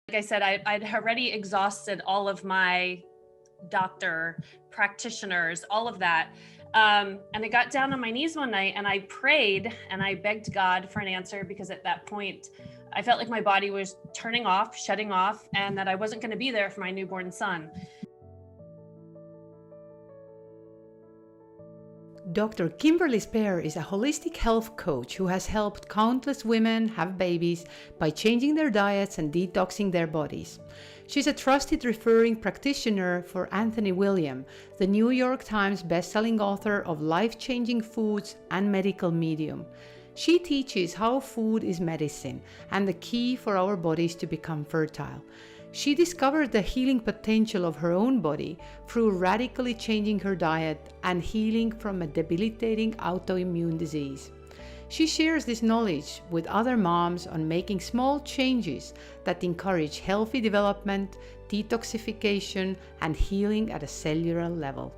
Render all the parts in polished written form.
Like I said, I'd already exhausted all of my doctor, practitioners, all of that. And I got down on my knees one night and I prayed and I begged God for an answer, because at that point, I felt like my body was turning off, shutting off, and that I wasn't going to be there for my newborn son. Dr. Kimberly Spair is a holistic health coach who has helped countless women have babies by changing their diets and detoxing their bodies. She's a trusted referring practitioner for Anthony William, the New York Times bestselling author of Life-Changing Foods and Medical Medium. She teaches how food is medicine and the key for our bodies to become fertile. She discovered the healing potential of her own body through radically changing her diet and healing from a debilitating autoimmune disease. She shares this knowledge with other moms on making small changes that encourage healthy development, detoxification, and healing at a cellular level.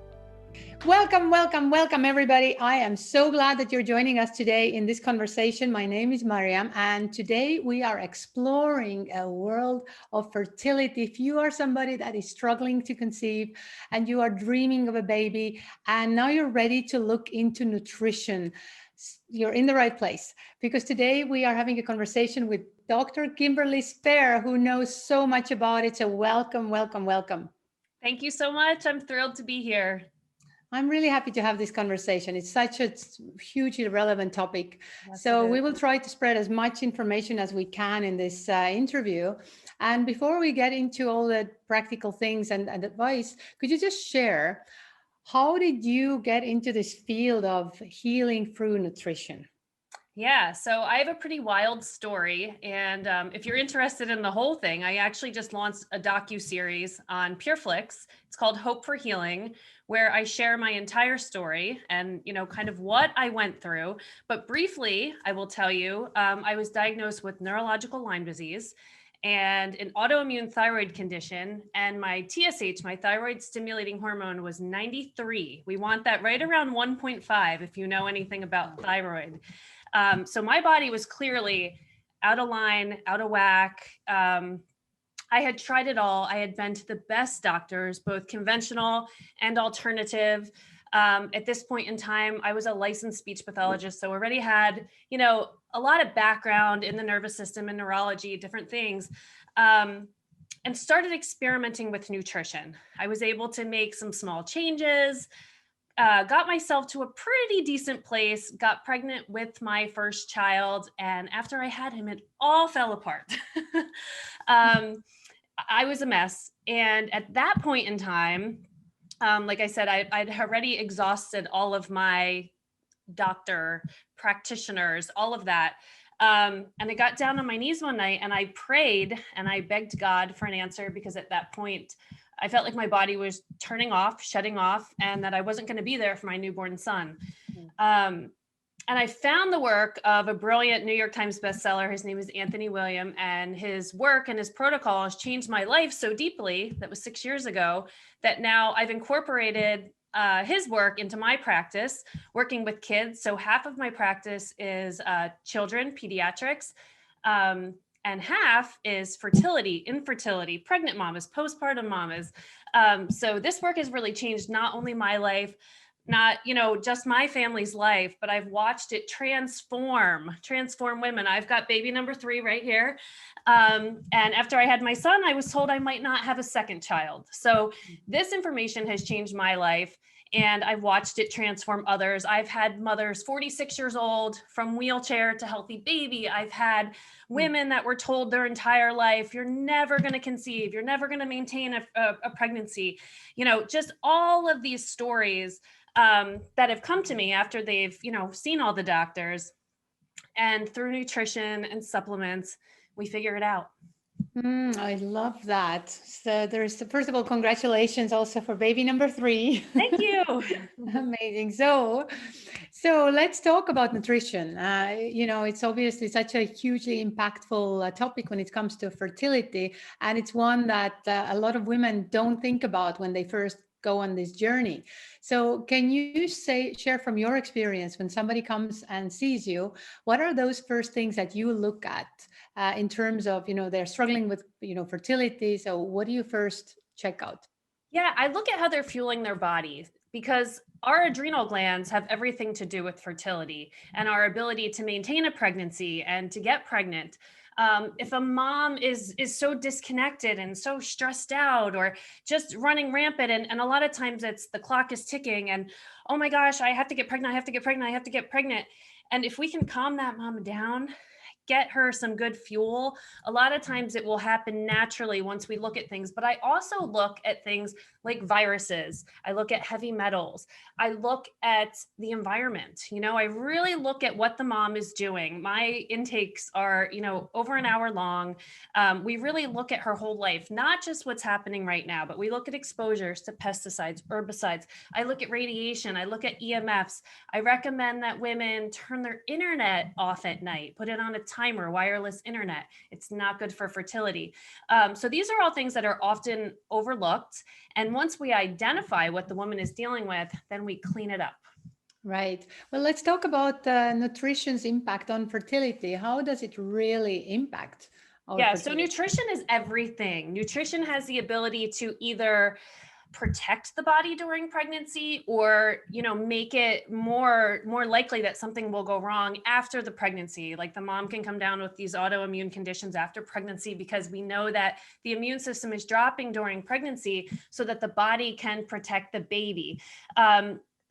Welcome, everybody. I am so glad that you're joining us today in this conversation. My name is Mariam, and today we are exploring a world of fertility. If you are somebody that is struggling to conceive and you are dreaming of a baby, and now you're ready to look into nutrition, you're in the right place, because today we are having a conversation with Dr. Kimberly Spair, who knows so much about it. So welcome. Thank you so much. I'm thrilled to be here. I'm really happy to have this conversation. It's such a hugely relevant topic. Yes, so we will try to spread as much information as we can in this interview. And before we get into all the practical things and advice, could you just share, how did you get into this field of healing through nutrition? Yeah, so I have a pretty wild story, and if you're interested in the whole thing, I actually just launched a docu-series on PureFlix. It's called Hope for Healing, where I share my entire story and, kind of what I went through. But briefly, I will tell you, I was diagnosed with neurological Lyme disease and an autoimmune thyroid condition, and my TSH, my thyroid stimulating hormone, was 93. We want that right around 1.5 if you know anything about thyroid. So my body was clearly out of line, out of whack. I had tried it all. I had been to the best doctors, both conventional and alternative. At this point in time, I was a licensed speech pathologist, so already had, a lot of background in the nervous system and neurology, different things, and started experimenting with nutrition. I was able to make some small changes, got myself to a pretty decent place, got pregnant with my first child, and after I had him, it all fell apart. I was a mess. And at that point in time, like I said, I'd already exhausted all of my doctor, practitioners, all of that. And I got down on my knees one night and I prayed and I begged God for an answer, because at that point, I felt like my body was turning off, shutting off, and that I wasn't going to be there for my newborn son. And I found the work of a brilliant New York Times bestseller. His name is Anthony William, and his work and his protocols changed my life so deeply. That was 6 years ago, that now I've incorporated his work into my practice, working with kids. So half of my practice is children, pediatrics, and half is fertility, infertility, pregnant mamas, postpartum mamas. So this work has really changed not only my life, not, just my family's life, but I've watched it transform women. I've got baby number 3 right here. And after I had my son, I was told I might not have a second child. So this information has changed my life, and I've watched it transform others. I've had mothers 46 years old from wheelchair to healthy baby. I've had women that were told their entire life, you're never going to conceive, you're never going to maintain a pregnancy. Just all of these stories that have come to me after they've, seen all the doctors, and through nutrition and supplements, we figure it out. I love that. So first of all, congratulations also for baby number 3. Thank you. Amazing. So let's talk about nutrition. It's obviously such a hugely impactful topic when it comes to fertility. And it's one that a lot of women don't think about when they first go on this journey. So can you share from your experience when somebody comes and sees you, what are those first things that you look at in terms of, they're struggling with, fertility. So what do you first check out? Yeah, I look at how they're fueling their body because our adrenal glands have everything to do with fertility and our ability to maintain a pregnancy and to get pregnant. If a mom is so disconnected and so stressed out or just running rampant, and a lot of times it's the clock is ticking and oh my gosh, I have to get pregnant, I have to get pregnant, I have to get pregnant. And if we can calm that mom down, get her some good fuel, a lot of times it will happen naturally once we look at things. But I also look at things like viruses. I look at heavy metals. I look at the environment. I really look at what the mom is doing. My intakes are, over an hour long. We really look at her whole life, not just what's happening right now, but we look at exposures to pesticides, herbicides. I look at radiation. I look at EMFs. I recommend that women turn their internet off at night, put it on a timer, wireless internet. It's not good for fertility. So these are all things that are often overlooked. And once we identify what the woman is dealing with, then we clean it up. Right. Well, let's talk about nutrition's impact on fertility. How does it really impact our Yeah, so fertility? nutrition is everything. Nutrition has the ability to either protect the body during pregnancy or make it more likely that something will go wrong after the pregnancy. Like the mom can come down with these autoimmune conditions after pregnancy because we know that the immune system is dropping during pregnancy so that the body can protect the baby.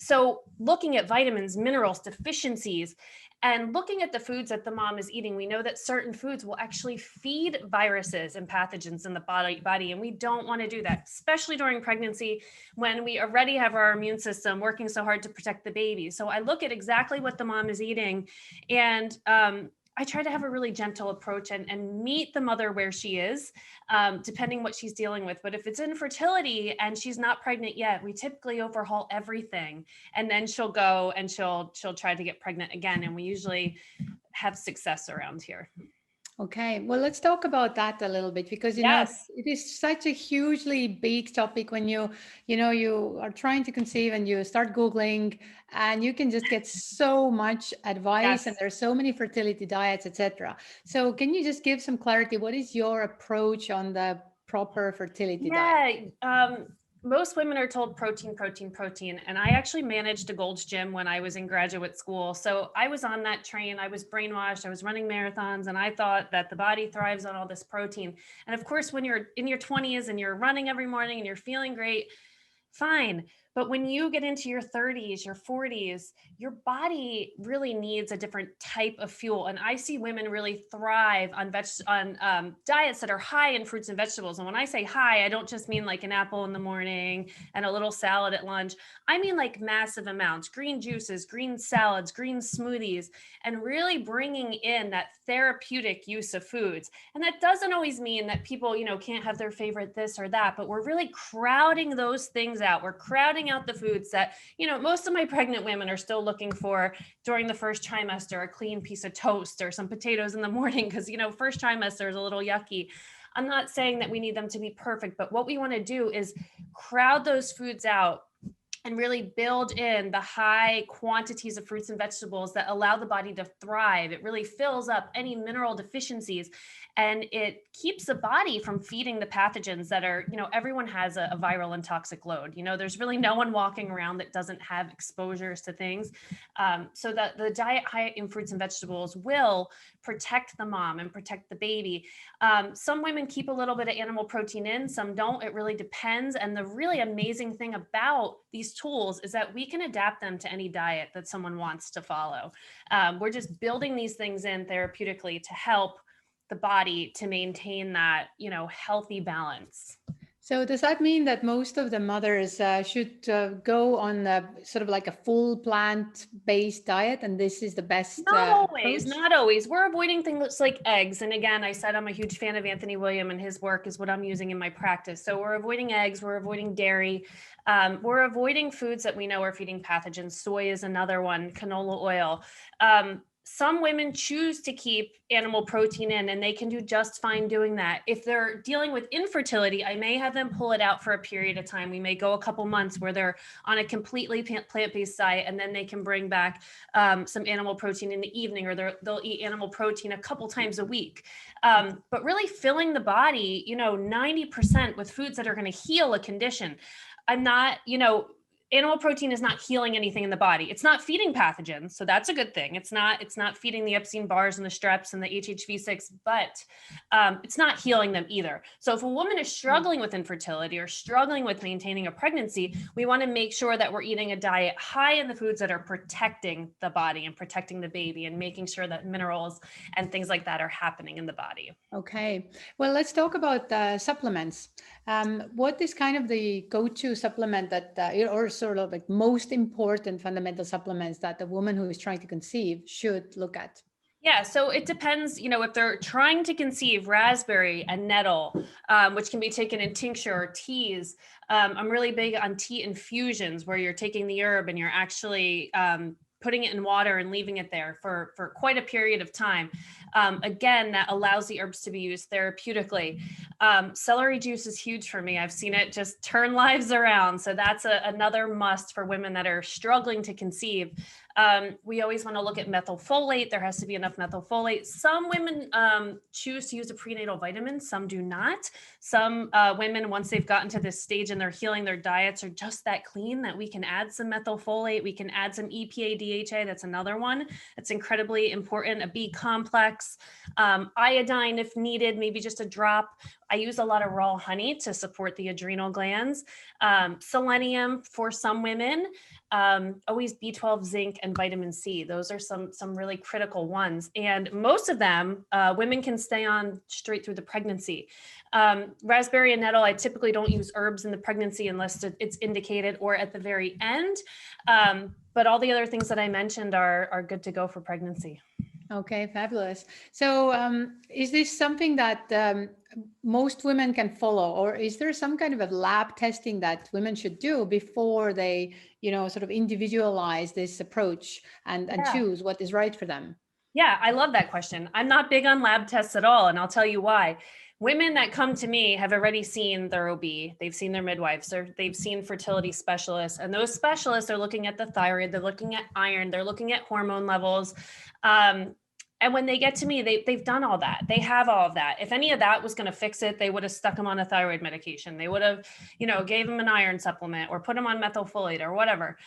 So looking at vitamins, minerals, deficiencies, and looking at the foods that the mom is eating, we know that certain foods will actually feed viruses and pathogens in the body, and we don't want to do that, especially during pregnancy when we already have our immune system working so hard to protect the baby. So I look at exactly what the mom is eating, and I try to have a really gentle approach and meet the mother where she is, depending what she's dealing with. But if it's infertility and she's not pregnant yet, we typically overhaul everything, and then she'll go and she'll try to get pregnant again. And we usually have success around here. Okay, well, let's talk about that a little bit because Yes. it is such a hugely big topic when you are trying to conceive and you start Googling and you can just get so much advice and Yes. there's so many fertility diets, etc. So can you just give some clarity? What is your approach on the proper fertility diet? Yeah. Most women are told protein, protein, protein. And I actually managed a Gold's Gym when I was in graduate school. So I was on that train. I was brainwashed. I was running marathons. And I thought that the body thrives on all this protein. And of course, when you're in your 20s and you're running every morning and you're feeling great, fine. But when you get into your 30s, your 40s, your body really needs a different type of fuel. And I see women really thrive on diets that are high in fruits and vegetables. And when I say high, I don't just mean like an apple in the morning and a little salad at lunch. I mean like massive amounts, green juices, green salads, green smoothies, and really bringing in that therapeutic use of foods. And that doesn't always mean that people, can't have their favorite this or that, but we're really crowding those things out. We're crowding out the foods that, most of my pregnant women are still looking for during the first trimester, a clean piece of toast or some potatoes in the morning, because, first trimester is a little yucky. I'm not saying that we need them to be perfect, but what we want to do is crowd those foods out and really build in the high quantities of fruits and vegetables that allow the body to thrive. It really fills up any mineral deficiencies and it keeps the body from feeding the pathogens that are, everyone has a viral and toxic load. There's really no one walking around that doesn't have exposures to things. So that the diet high in fruits and vegetables will protect the mom and protect the baby. Some women keep a little bit of animal protein in, some don't. It really depends. And the really amazing thing about these tools is that we can adapt them to any diet that someone wants to follow. We're just building these things in therapeutically to help the body to maintain that, healthy balance. So does that mean that most of the mothers should go on sort of like a full plant-based diet, and this is the best Not always, approach? not always. We're avoiding things like eggs. And again, I said I'm a huge fan of Anthony William and his work is what I'm using in my practice. So we're avoiding eggs, we're avoiding dairy, we're avoiding foods that we know are feeding pathogens. Soy is another one, canola oil. Some women choose to keep animal protein in, and they can do just fine doing that. If they're dealing with infertility, I may have them pull it out for a period of time. We may go a couple months where they're on a completely plant-based diet, and then they can bring back some animal protein in the evening, or they'll eat animal protein a couple times a week. But really filling the body, 90% with foods that are going to heal a condition. I'm not, animal protein is not healing anything in the body. It's not feeding pathogens, so that's a good thing. It's not feeding the Epstein-Barrs and the Streps and the HHV6, but it's not healing them either. So if a woman is struggling with infertility or struggling with maintaining a pregnancy, we want to make sure that we're eating a diet high in the foods that are protecting the body and protecting the baby, and making sure that minerals and things like that are happening in the body. Okay. Well, let's talk about supplements. What is kind of the go-to supplement that, or sort of like most important fundamental supplements that the woman who is trying to conceive should look at? Yeah, so it depends, if they're trying to conceive, raspberry and nettle, which can be taken in tincture or teas. I'm really big on tea infusions, where you're taking the herb and you're actually putting it in water and leaving it there for quite a period of time. Again, that allows the herbs to be used therapeutically. Celery juice is huge for me. I've seen it just turn lives around. So that's another must for women that are struggling to conceive. We always want to look at methylfolate. There has to be enough methylfolate. Some women choose to use a prenatal vitamin. Some do not. Some women, once they've gotten to this stage and they're healing, their diets are just that clean that we can add some methylfolate. We can add some EPA, DHA. That's another one. That's incredibly important. A B complex, iodine if needed, maybe just a drop. I use a lot of raw honey to support the adrenal glands. Selenium for some women. Always B12, zinc, and vitamin C. Those are some really critical ones. And most of them, women can stay on straight through the pregnancy. Raspberry and nettle, I typically don't use herbs in the pregnancy unless it's indicated, or at the very end. But all the other things that I mentioned are good to go for pregnancy. Okay, fabulous. So is this something that most women can follow, or is there some kind of a lab testing that women should do before they, sort of individualize this approach and choose what is right for them? Yeah, I love that question. I'm not big on lab tests at all, and I'll tell you why. Women that come to me have already seen their OB, they've seen their midwives, they've seen fertility specialists, and those specialists are looking at the thyroid, they're looking at iron, they're looking at hormone levels. And when they get to me, they've done all that. They have all of that. If any of that was going to fix it, they would have stuck them on a thyroid medication. They would have, gave them an iron supplement or put them on methylfolate or whatever.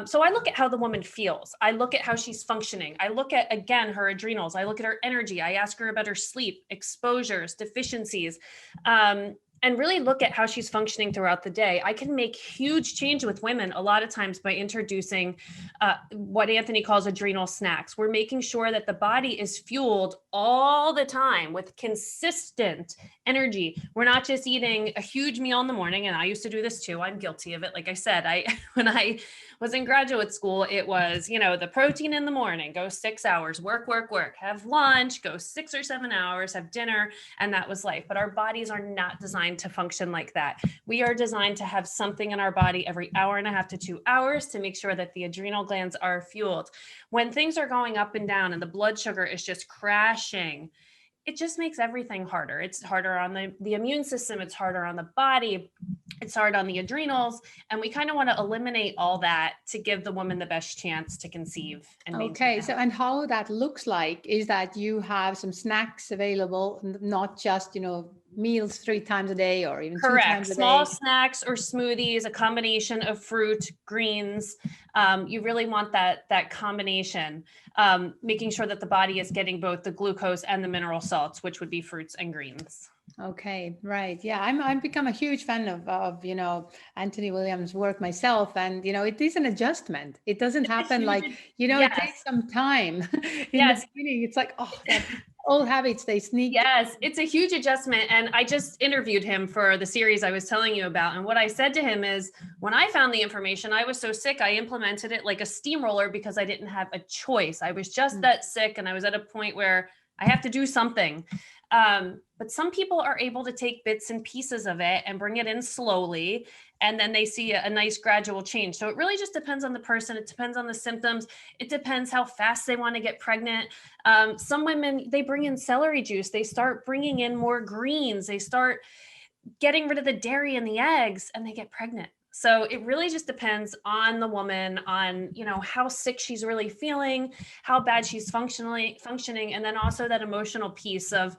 So I look at how the woman feels. I look at how she's functioning. I look at, again, her adrenals. I look at her energy. I ask her about her sleep, exposures, deficiencies. And really look at how she's functioning throughout the day. I can make huge change with women a lot of times by introducing what Anthony calls adrenal snacks. We're making sure that the body is fueled all the time with consistent energy. We're not just eating a huge meal in the morning. And I used to do this too. I'm guilty of it. Like I said, when I was in graduate school, it was, the protein in the morning, go 6 hours, work, have lunch, go 6 or 7 hours, have dinner. And that was life. But our bodies are not designed to function like that. We are designed to have something in our body every hour and a half to 2 hours to make sure that the adrenal glands are fueled. When things are going up and down and the blood sugar is just crashing, it just makes everything harder. It's harder on the immune system. It's harder on the body. It's hard on the adrenals. And we kind of want to eliminate all that to give the woman the best chance to conceive and maintain Okay. that. So, and how that looks like is that you have some snacks available, not just, meals 3 times a day or even 2 times a day. Small snacks or smoothies, a combination of fruit, greens. You really want that combination, making sure that the body is getting both the glucose and the mineral salts, which would be fruits and greens. Okay, right. Yeah, I've become a huge fan of Anthony Williams' work myself, and it is an adjustment. It doesn't happen like Yes. It takes some time. In Yes. the beginning, it's like, oh, that old habits, they sneak. Yes, it's a huge adjustment. And I just interviewed him for the series I was telling you about. And what I said to him is, when I found the information, I was so sick, I implemented it like a steamroller because I didn't have a choice. I was just that sick, and I was at a point where I have to do something. But some people are able to take bits and pieces of it and bring it in slowly, and then they see a nice gradual change. So it really just depends on the person. It depends on the symptoms. It depends how fast they want to get pregnant. Some women, they bring in celery juice. They start bringing in more greens. They start getting rid of the dairy and the eggs, and they get pregnant. So it really just depends on the woman, on, how sick she's really feeling, how bad she's functioning, and then also that emotional piece of,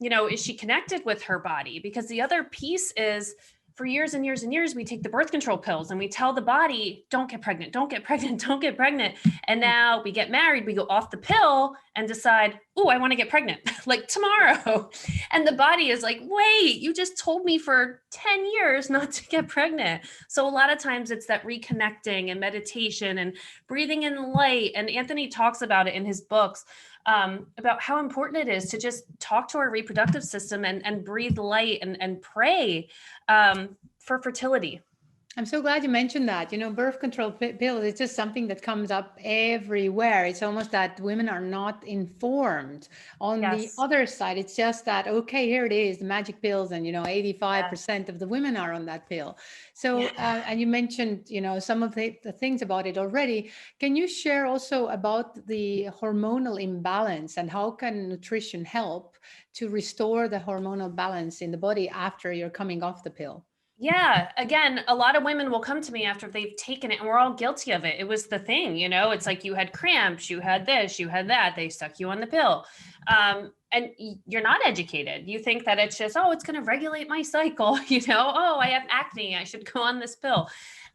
is she connected with her body? Because the other piece is, for years and years and years, we take the birth control pills and we tell the body, don't get pregnant, don't get pregnant, don't get pregnant. And now we get married, we go off the pill and decide, oh, I want to get pregnant like tomorrow. And the body is like, wait, you just told me for 10 years not to get pregnant. So a lot of times it's that reconnecting and meditation and breathing in light. And Anthony talks about it in his books, about how important it is to just talk to our reproductive system and breathe light and pray for fertility. I'm so glad you mentioned that. Birth control pills, it's just something that comes up everywhere. It's almost that women are not informed. On the Yes. other side, it's just that, okay, here it is, the magic pills, and 85% of the women are on that pill. So, and you mentioned, some of the things about it already. Can you share also about the hormonal imbalance and how can nutrition help to restore the hormonal balance in the body after you're coming off the pill? Yeah. Again, a lot of women will come to me after they've taken it, and we're all guilty of it. It was the thing, it's like you had cramps, you had this, you had that. They stuck you on the pill. And you're not educated. You think that it's just, oh, it's going to regulate my cycle. Oh, I have acne, I should go on this pill.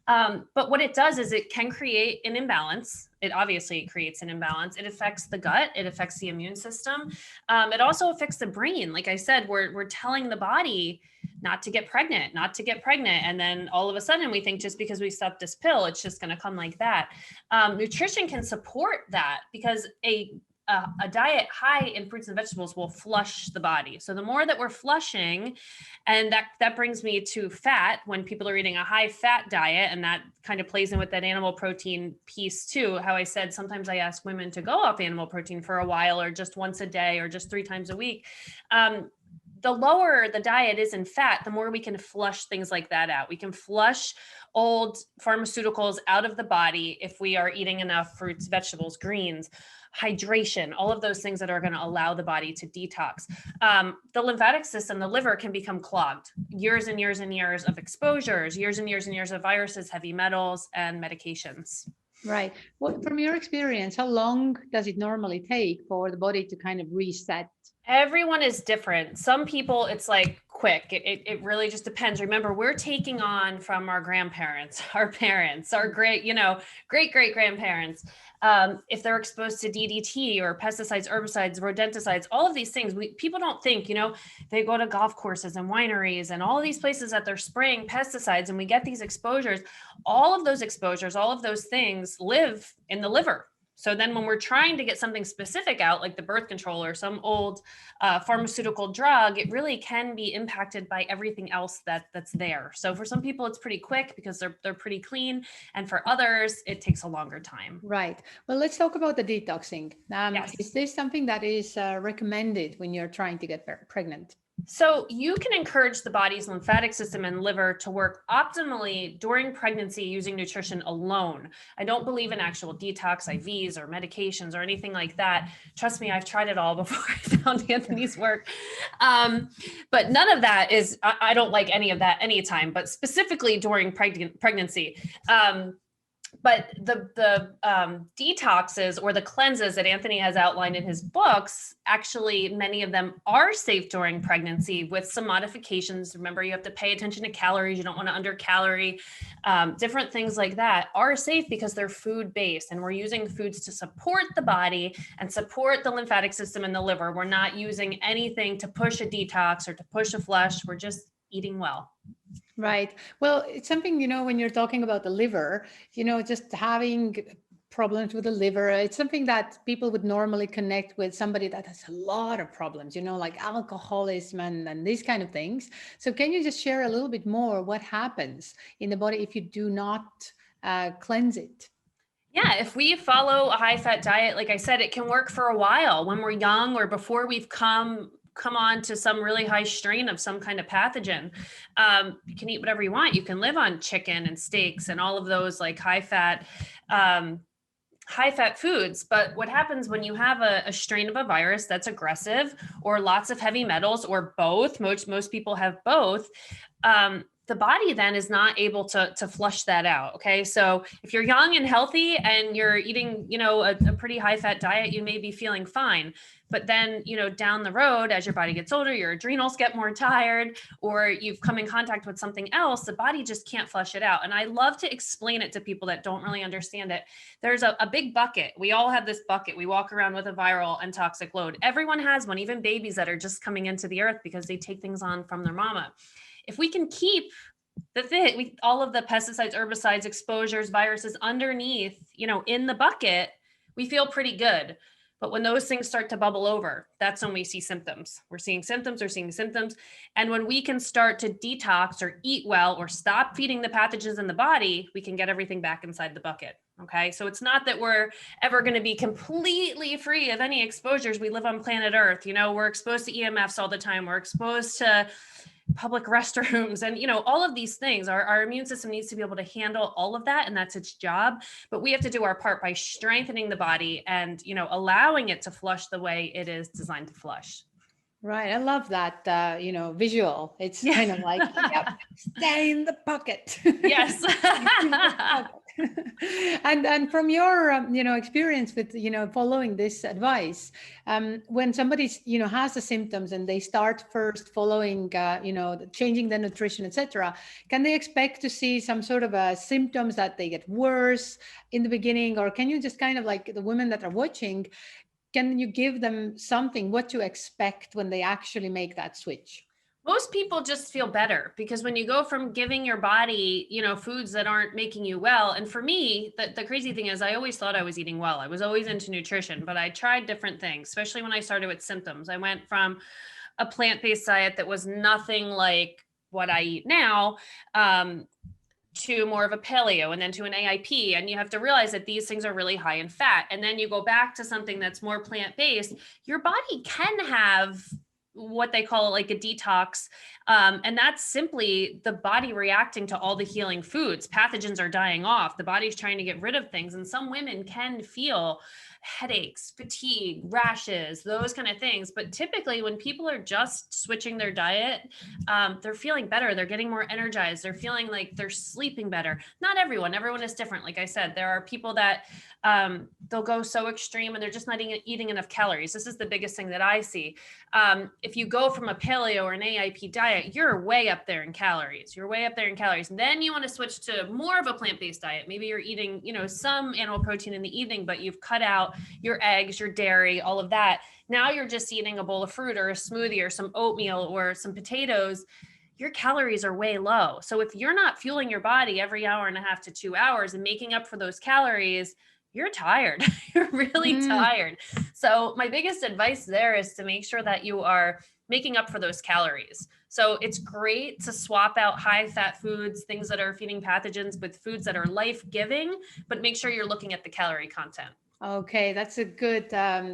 But what it does is it can create an imbalance. It obviously creates an imbalance. It affects the gut. It affects the immune system. It also affects the brain. Like I said, we're telling the body not to get pregnant, not to get pregnant. And then all of a sudden we think just because we stopped this pill, it's just going to come like that. Nutrition can support that because a diet high in fruits and vegetables will flush the body. So the more that we're flushing, and that brings me to fat, when people are eating a high fat diet, and that kind of plays in with that animal protein piece too. How I said, sometimes I ask women to go off animal protein for a while, or just once a day, or just 3 times a week. The lower the diet is in fat, the more we can flush things like that out. We can flush old pharmaceuticals out of the body if we are eating enough fruits, vegetables, greens, hydration, all of those things that are going to allow the body to detox. The lymphatic system, the liver, can become clogged. Years and years and years of exposures, years and years and years of viruses, heavy metals, and medications. Right. Well, from your experience, how long does it normally take for the body to kind of reset? Everyone is different. Some people, it's like quick. It really just depends. Remember, we're taking on from our grandparents, our parents, our great great grandparents. If they're exposed to DDT or pesticides, herbicides, rodenticides, all of these things, people don't think, they go to golf courses and wineries and all of these places that they're spraying pesticides, and we get these exposures. All of those exposures, all of those things live in the liver. So then when we're trying to get something specific out, like the birth control or some old pharmaceutical drug, it really can be impacted by everything else that's there. So for some people, it's pretty quick because they're pretty clean. And for others, it takes a longer time. Right. Well, let's talk about the detoxing. Yes. Is this something that is recommended when you're trying to get pregnant? So you can encourage the body's lymphatic system and liver to work optimally during pregnancy using nutrition alone. I don't believe in actual detox IVs or medications or anything like that. Trust me, I've tried it all before I found Anthony's work. But none of that is, I don't like any of that anytime, but specifically during pregnancy. But the detoxes or the cleanses that Anthony has outlined in his books, actually, many of them are safe during pregnancy with some modifications. Remember, you have to pay attention to calories. You don't want to undercalorie. Different things like that are safe because they're food-based, and we're using foods to support the body and support the lymphatic system and the liver. We're not using anything to push a detox or to push a flush. We're just eating well. Right. Well, it's something, when you're talking about the liver, just having problems with the liver, it's something that people would normally connect with somebody that has a lot of problems, like alcoholism and these kind of things. So can you just share a little bit more what happens in the body if you do not cleanse it? Yeah, if we follow a high fat diet, like I said, it can work for a while when we're young or before we've come come on to some really high strain of some kind of pathogen. You can eat whatever you want. You can live on chicken and steaks and all of those like high fat foods. But what happens when you have a strain of a virus that's aggressive, or lots of heavy metals, or both, most people have both, the body then is not able to flush that out. Okay. So if you're young and healthy and you're eating, a pretty high fat diet, you may be feeling fine. But then, down the road, as your body gets older, your adrenals get more tired, or you've come in contact with something else, the body just can't flush it out. And I love to explain it to people that don't really understand it. There's a big bucket. We all have this bucket. We walk around with a viral and toxic load. Everyone has one, even babies that are just coming into the earth because they take things on from their mama. If we can keep all of the pesticides, herbicides, exposures, viruses underneath, in the bucket, we feel pretty good. But when those things start to bubble over, that's when we see symptoms. We're seeing symptoms. And when we can start to detox or eat well or stop feeding the pathogens in the body, we can get everything back inside the bucket. Okay. So it's not that we're ever going to be completely free of any exposures. We live on planet Earth. We're exposed to EMFs all the time. We're exposed to public restrooms and all of these things. Our immune system needs to be able to handle all of that, and that's its job. But we have to do our part by strengthening the body and allowing it to flush the way it is designed to flush. Right. I love that, visual. It's kind of like, yep, stay in the bucket. Yes. And from your, experience with, following this advice, when somebody, has the symptoms and they start first following, changing their nutrition, etc., can they expect to see some sort of symptoms that they get worse in the beginning? Or can you just kind of like the women that are watching, can you give them something, what to expect when they actually make that switch? Most people just feel better, because when you go from giving your body, foods that aren't making you well. And for me, the crazy thing is I always thought I was eating well. I was always into nutrition, but I tried different things, especially when I started with symptoms. I went from a plant-based diet that was nothing like what I eat now, to more of a paleo, and then to an AIP. And you have to realize that these things are really high in fat. And then you go back to something that's more plant-based. Your body can have what they call like a detox. And that's simply the body reacting to all the healing foods. Pathogens are dying off. The body's trying to get rid of things. And some women can feel headaches, fatigue, rashes, those kind of things. But typically when people are just switching their diet, they're feeling better. They're getting more energized. They're feeling like they're sleeping better. Not everyone is different. Like I said, there are people that they'll go so extreme and they're just not eating enough calories. This is the biggest thing that I see. If you go from a paleo or an AIP diet, you're way up there in calories. And then you want to switch to more of a plant-based diet. Maybe you're eating, some animal protein in the evening, but you've cut out your eggs, your dairy, all of that. Now you're just eating a bowl of fruit or a smoothie or some oatmeal or some potatoes. Your calories are way low. So if you're not fueling your body every hour and a half to 2 hours and making up for those calories, you're tired. You're really tired. So my biggest advice there is to make sure that you are making up for those calories. So it's great to swap out high fat foods, things that are feeding pathogens, with foods that are life-giving, but make sure you're looking at the calorie content. Okay, that's a good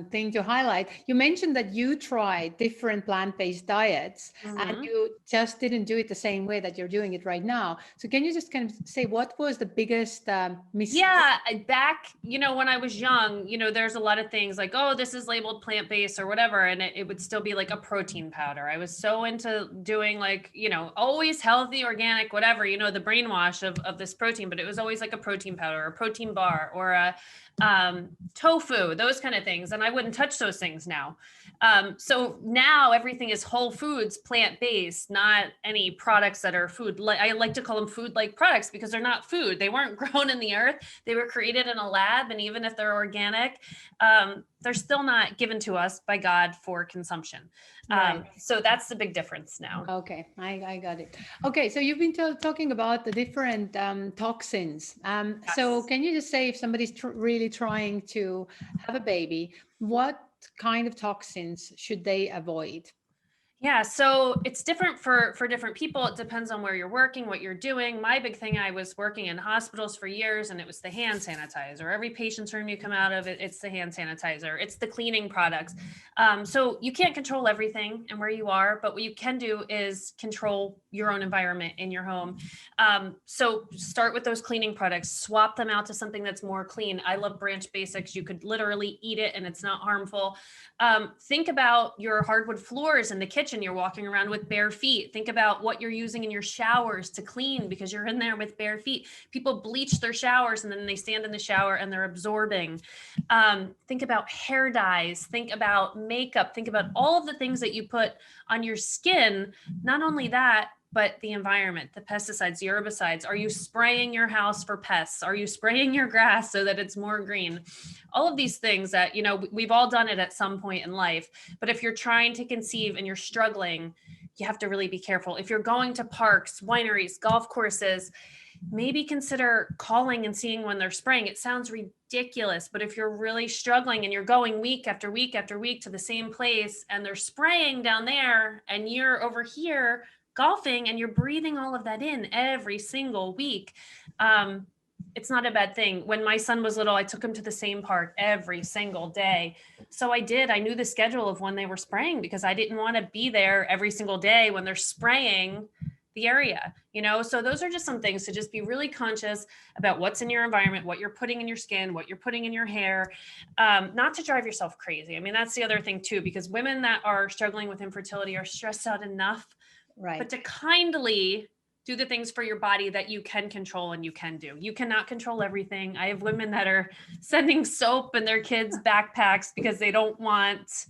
thing to highlight. You mentioned that you tried different plant-based diets and you just didn't do it the same way that you're doing it right now. So can you just kind of say what was the biggest mistake? Yeah, back, when I was young, there's a lot of things like, oh, this is labeled plant-based or whatever, and it would still be like a protein powder. I was so into doing like, always healthy, organic, whatever, the brainwash of this protein, but it was always like a protein powder or a protein bar or a tofu, those kind of things. And I wouldn't touch those things now. So now everything is whole foods, plant-based, not any products that are food. I like to call them food-like products because they're not food. They weren't grown in the earth. They were created in a lab. And even if they're organic, they're still not given to us by God for consumption. Right. So that's the big difference now. Okay, I got it. Okay, so you've been talking about the different toxins. Yes. So can you just say if somebody's really trying to have a baby, what kind of toxins should they avoid? Yeah, so it's different for different people. It depends on where you're working, what you're doing. My big thing, I was working in hospitals for years, and it was the hand sanitizer. Every patient's room you come out of, it's the hand sanitizer. It's the cleaning products. So you can't control everything and where you are, but what you can do is control your own environment in your home. So start with those cleaning products, swap them out to something that's more clean. I love Branch Basics. You could literally eat it and it's not harmful. Think about your hardwood floors in the kitchen. You're walking around with bare feet. Think about what you're using in your showers to clean because you're in there with bare feet. People bleach their showers and then they stand in the shower and they're absorbing. Think about hair dyes. Think about makeup. Think about all of the things that you put on your skin. Not only that, but the environment, the pesticides, the herbicides. Are you spraying your house for pests? Are you spraying your grass so that it's more green? All of these things that, we've all done it at some point in life. But if you're trying to conceive and you're struggling, you have to really be careful. If you're going to parks, wineries, golf courses, maybe consider calling and seeing when they're spraying. It sounds ridiculous, but if you're really struggling and you're going week after week after week to the same place and they're spraying down there and you're over here golfing and you're breathing all of that in every single week, it's not a bad thing. When my son was little, I took him to the same park every single day. So I knew the schedule of when they were spraying because I didn't want to be there every single day when they're spraying the area, so those are just some things to just be really conscious about what's in your environment, what you're putting in your skin, what you're putting in your hair, not to drive yourself crazy. I mean, that's the other thing too, because women that are struggling with infertility are stressed out enough, Right. but to kindly do the things for your body that you can control and you can do. You cannot control everything. I have women that are sending soap in their kids' backpacks because they don't want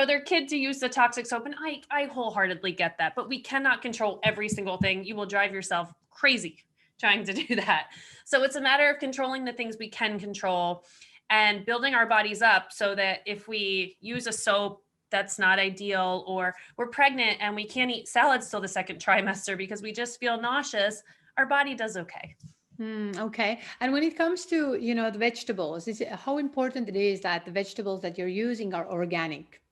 their kid to use the toxic soap. And I wholeheartedly get that, but we cannot control every single thing. You will drive yourself crazy trying to do that. So it's a matter of controlling the things we can control and building our bodies up so that if we use a soap that's not ideal, or we're pregnant and we can't eat salads till the second trimester because we just feel nauseous, our body does okay. Okay. And when it comes to, the vegetables, how important it is that the vegetables that you're using are organic?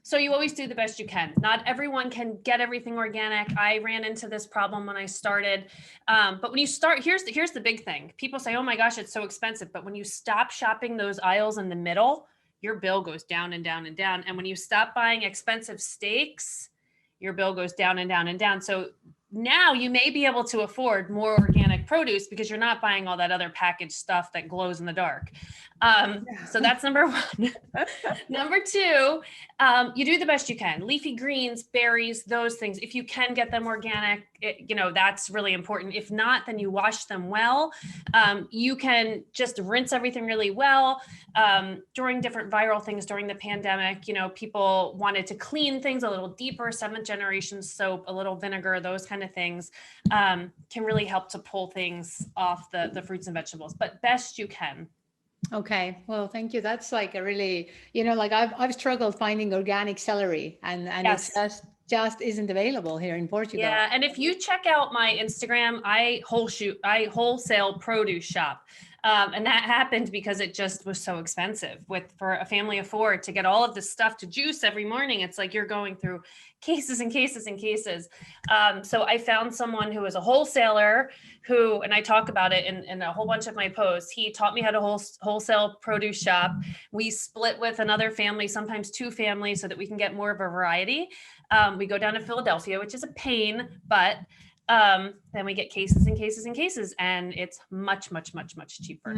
So you always do the best you can. Not everyone can get everything organic. I ran into this problem when I started. But when you start, here's the big thing. People say, oh my gosh, it's so expensive. But when you stop shopping those aisles in the middle, your bill goes down and down and down. And when you stop buying expensive steaks, your bill goes down and down and down. So now you may be able to afford more organic produce because you're not buying all that other packaged stuff that glows in the dark. So that's number one. Number two, you do the best you can. Leafy greens, berries, those things. If you can get them organic, that's really important. If not, then you wash them well. You can just rinse everything really well. During different viral things during the pandemic, people wanted to clean things a little deeper, 7th generation soap, a little vinegar, those kind of things can really help to pull things off the fruits and vegetables, but best you can. Okay. Well, thank you. That's like a really, like I've struggled finding organic celery and Yes. it's just isn't available here in Portugal. Yeah. And if you check out my Instagram, I wholesale produce shop. And that happened because it just was so expensive for a family of 4 to get all of this stuff to juice every morning. It's like you're going through cases and cases and cases. So I found someone who was a wholesaler and I talk about it in a whole bunch of my posts. He taught me how to wholesale produce shop. We split with another family, sometimes 2 families, so that we can get more of a variety. We go down to Philadelphia, which is a pain, but then we get cases and cases and cases, and it's much, much, much, much cheaper.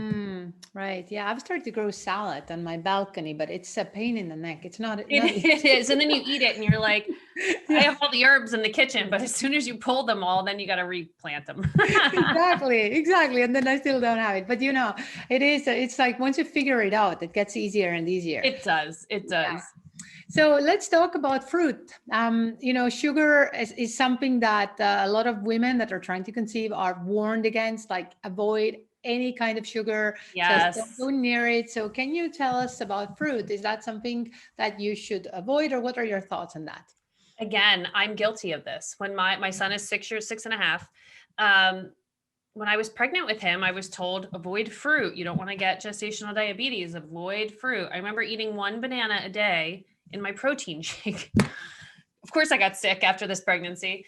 Right. Yeah. I've started to grow salad on my balcony, but it's a pain in the neck. It's not. It is. And then you eat it and you're like, I have all the herbs in the kitchen, but as soon as you pull them all, then you got to replant them. Exactly. And then I still don't have it. But it's like once you figure it out, it gets easier and easier. It does. Yeah. So let's talk about fruit. Sugar is something that a lot of women that are trying to conceive are warned against, like avoid any kind of sugar. Yes. So don't go near it. So can you tell us about fruit? Is that something that you should avoid, or what are your thoughts on that? Again, I'm guilty of this. When my son is 6 years, 6.5, when I was pregnant with him, I was told, avoid fruit. You don't want to get gestational diabetes, avoid fruit. I remember eating 1 banana a day in my protein shake of course I got sick after this pregnancy.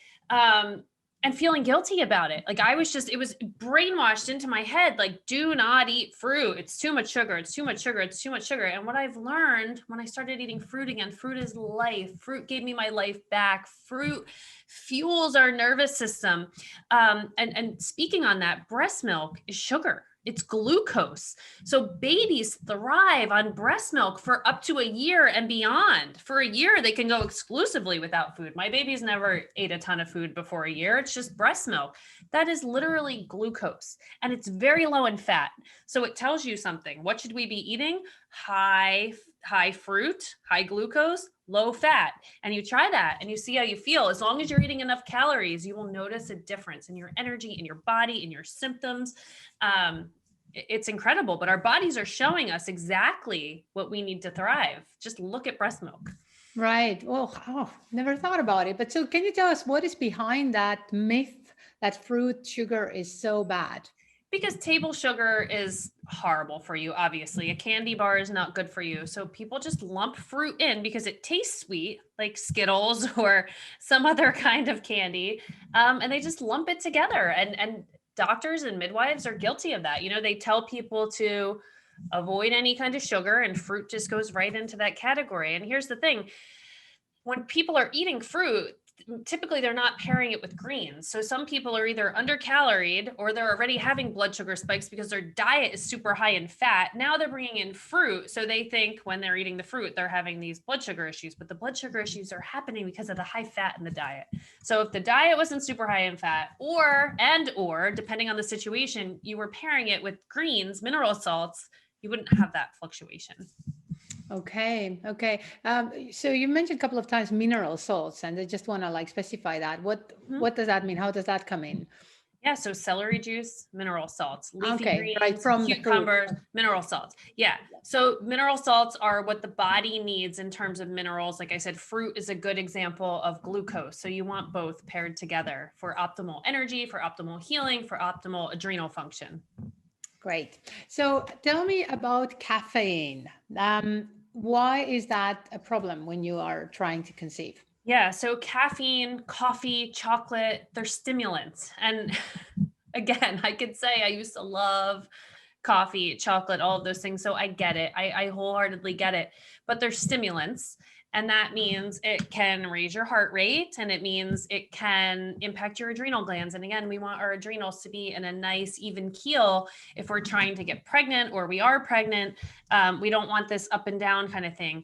And feeling guilty about it. Like it was brainwashed into my head, like, do not eat fruit. It's too much sugar. It's too much sugar. It's too much sugar. And what I've learned when I started eating fruit again, fruit is life. Fruit gave me my life back. Fruit fuels our nervous system. And speaking on that, breast milk is sugar. It's glucose. So babies thrive on breast milk for up to a year and beyond. For a year, they can go exclusively without food. My babies never ate a ton of food before a year. It's just breast milk. That is literally glucose, and it's very low in fat. So it tells you something. What should we be eating? High fruit, high glucose, low fat. And you try that and you see how you feel. As long as you're eating enough calories, you will notice a difference in your energy, in your body, in your symptoms. It's incredible, but our bodies are showing us exactly what we need to thrive. Just look at breast milk. Right. Well, never thought about it. But so can you tell us what is behind that myth that fruit sugar is so bad? Because table sugar is horrible for you, obviously. A candy bar is not good for you. So people just lump fruit in because it tastes sweet, like Skittles or some other kind of candy. And they just lump it together. And doctors and midwives are guilty of that. You know, they tell people to avoid any kind of sugar, and fruit just goes right into that category. And here's the thing. When people are eating fruit, typically they're not pairing it with greens. So some people are either undercaloried or they're already having blood sugar spikes because their diet is super high in fat. Now they're bringing in fruit. So they think when they're eating the fruit, they're having these blood sugar issues, but the blood sugar issues are happening because of the high fat in the diet. So if the diet wasn't super high in fat, or depending on the situation, you were pairing it with greens, mineral salts, you wouldn't have that fluctuation. Okay. So you mentioned a couple of times mineral salts, and I just want to specify that. What does that mean? How does that come in? Yeah, so celery juice, mineral salts, leafy greens, right, from cucumbers, mineral salts. Yeah, so mineral salts are what the body needs in terms of minerals. Like I said, fruit is a good example of glucose. So you want both paired together for optimal energy, for optimal healing, for optimal adrenal function. Great. So tell me about caffeine. Why is that a problem when you are trying to conceive? Yeah, so caffeine, coffee, chocolate, they're stimulants. And again, I could say I used to love coffee, chocolate, all of those things. So I get it. I wholeheartedly get it. But they're stimulants. And that means it can raise your heart rate, and it means it can impact your adrenal glands. And again, we want our adrenals to be in a nice, even keel if we're trying to get pregnant or we are pregnant. We don't want this up and down kind of thing.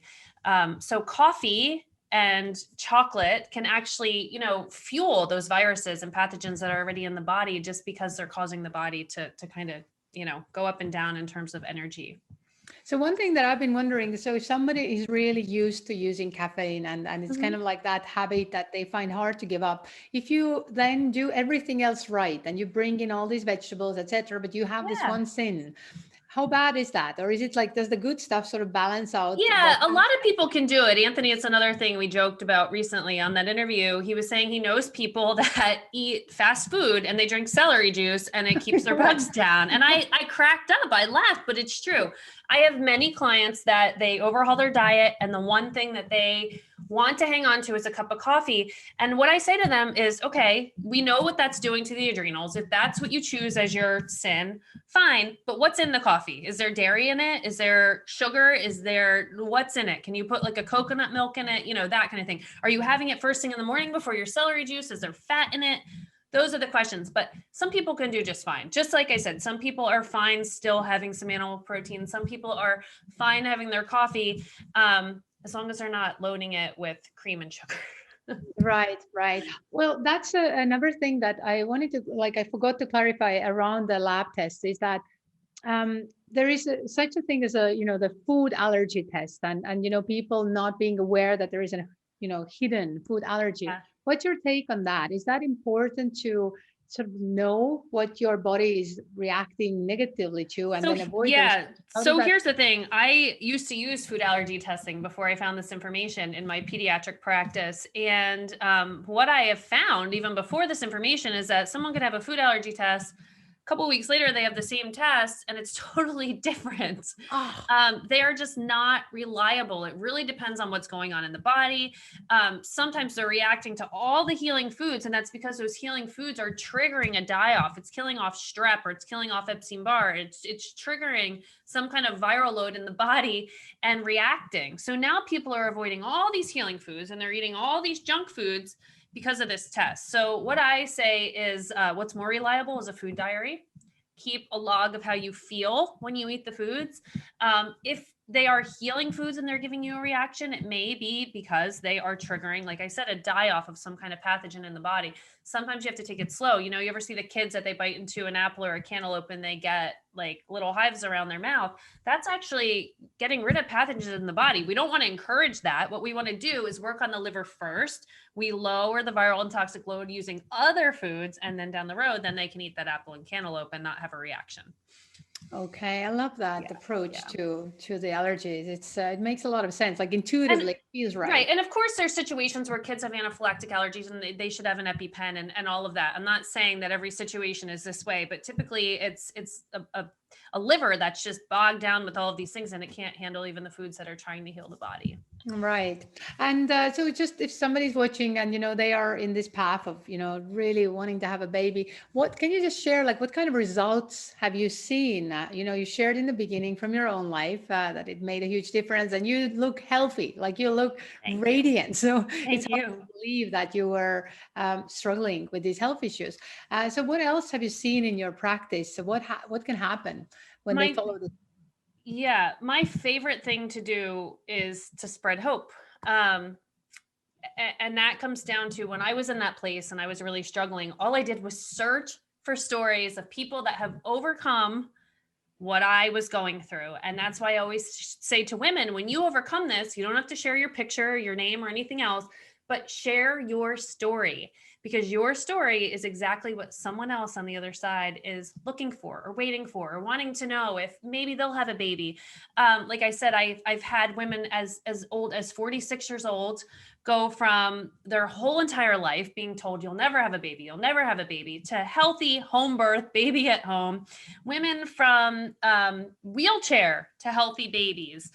So coffee and chocolate can actually, fuel those viruses and pathogens that are already in the body, just because they're causing the body to kind of, go up and down in terms of energy. So one thing that I've been wondering, so if somebody is really used to using caffeine and it's kind of like that habit that they find hard to give up, if you then do everything else right and you bring in all these vegetables, etc., but you have this one sin, how bad is that? Or is it like, does the good stuff sort of balance out? Yeah, a lot of people can do it. Anthony, it's another thing we joked about recently on that interview. He was saying he knows people that eat fast food and they drink celery juice and it keeps their bugs down. And I cracked up, I laughed, but it's true. I have many clients that they overhaul their diet, and the one thing that they want to hang on to is a cup of coffee. And what I say to them is, okay, we know what that's doing to the adrenals. If that's what you choose as your sin, fine. But what's in the coffee? Is there dairy in it? Is there sugar? What's in it? Can you put like a coconut milk in it? That kind of thing. Are you having it first thing in the morning before your celery juice? Is there fat in it? Those are the questions, but some people can do just fine. Just like I said, some people are fine still having some animal protein. Some people are fine having their coffee, as long as they're not loading it with cream and sugar. Right. Well, that's another thing that I wanted to, I forgot to clarify around the lab test, is that there is such a thing as the food allergy test, and people not being aware that there is a hidden food allergy. Yeah. What's your take on that? Is that important to sort of know what your body is reacting negatively to and then avoid? Yeah. So here's the thing. I used to use food allergy testing before I found this information in my pediatric practice. And what I have found even before this information is that someone could have a food allergy test, couple of weeks later, they have the same test and it's totally different. Oh, They are just not reliable. It really depends on what's going on in the body. Sometimes they're reacting to all the healing foods, and that's because those healing foods are triggering a die-off. It's killing off strep, or it's killing off Epstein-Barr. It's triggering some kind of viral load in the body and reacting. So now people are avoiding all these healing foods and they're eating all these junk foods because of this test. So what I say is, what's more reliable is a food diary. Keep a log of how you feel when you eat the foods. If they are healing foods and they're giving you a reaction, it may be because they are triggering, like I said, a die off of some kind of pathogen in the body. Sometimes you have to take it slow. You know, you ever see the kids that they bite into an apple or a cantaloupe and they get like little hives around their mouth? That's actually getting rid of pathogens in the body. We don't want to encourage that. What we want to do is work on the liver first. We lower the viral and toxic load using other foods, and then down the road, then they can eat that apple and cantaloupe and not have a reaction. okay. I love that Yeah, approach yeah. to the allergies. It makes a lot of sense. Like And intuitively, it feels right. right. And of course, there's situations where kids have anaphylactic allergies and they should have an EpiPen and all of that. I'm not saying that every situation is this way, but typically it's a liver that's just bogged down with all of these things and it can't handle even the foods that are trying to heal the body. Right. And so just if somebody's watching and, they are in this path of, really wanting to have a baby, what can you just share, like what kind of results have you seen? You shared in the beginning from your own life that it made a huge difference and you look healthy, like you look Thank you. radiant. So it's Thank hard to you. believe that you were struggling with these health issues. So what else have you seen in your practice? So what can happen when they My follow this? Yeah, my favorite thing to do is to spread hope. Um, and that comes down to when I was in that place and I was really struggling, all I did was search for stories of people that have overcome what I was going through. And that's why I always say to women, when you overcome this, you don't have to share your picture, your name, or anything else, but share your story, because your story is exactly what someone else on the other side is looking for or waiting for or wanting to know if maybe they'll have a baby. Like I said, I've had women as old as 46 years old go from their whole entire life being told you'll never have a baby, you'll never have a baby, to healthy home birth, baby at home. Women from wheelchair to healthy babies.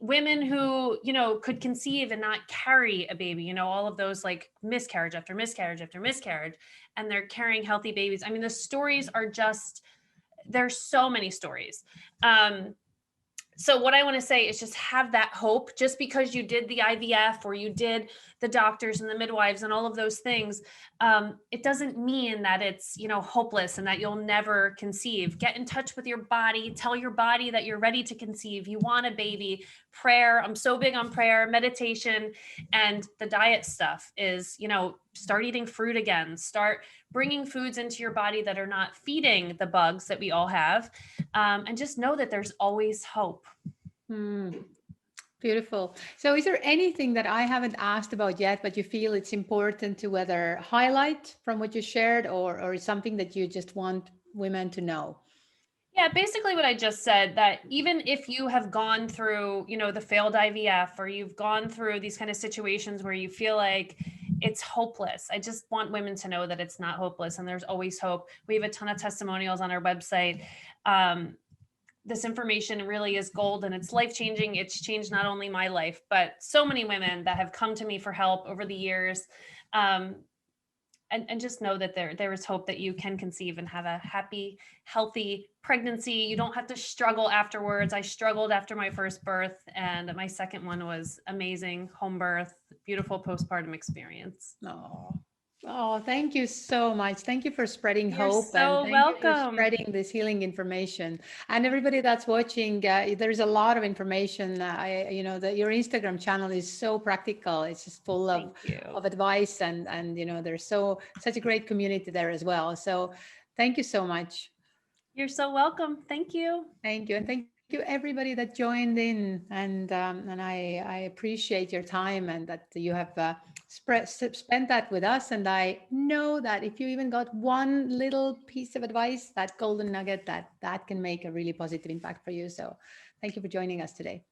Women who, could conceive and not carry a baby, all of those, like miscarriage after miscarriage after miscarriage, and they're carrying healthy babies. I mean, the stories are just, there's so many stories. So what I want to say is just have that hope. Just because you did the IVF or you did the doctors and the midwives and all of those things, it doesn't mean that it's, hopeless and that you'll never conceive. Get in touch with your body. Tell your body that you're ready to conceive. You want a baby. Prayer. I'm so big on prayer, meditation, and the diet stuff is, start eating fruit again. Start bringing foods into your body that are not feeding the bugs that we all have. And just know that there's always hope. Hmm. Beautiful. So is there anything that I haven't asked about yet, but you feel it's important to whether highlight from what you shared or is something that you just want women to know? Yeah, basically what I just said, that even if you have gone through, the failed IVF, or you've gone through these kind of situations where you feel like it's hopeless, I just want women to know that it's not hopeless and there's always hope. We have a ton of testimonials on our website. This information really is gold and it's life-changing. It's changed not only my life, but so many women that have come to me for help over the years. And just know that there is hope that you can conceive and have a happy, healthy pregnancy. You don't have to struggle afterwards. I struggled after my first birth, and my second one was amazing. Home birth, beautiful postpartum experience. Oh, thank you so much. Thank you for spreading You're hope and so thank you for welcome. spreading this healing information. And everybody that's watching, there's a lot of information. That your Instagram channel is so practical. It's just full Thank you. of advice and there's such a great community there as well. So thank you so much. You're so welcome. Thank you. Thank you. And thank you everybody that joined in. And I appreciate your time and that you have spent that with us. And I know that if you even got one little piece of advice, that golden nugget, that can make a really positive impact for you. So thank you for joining us today.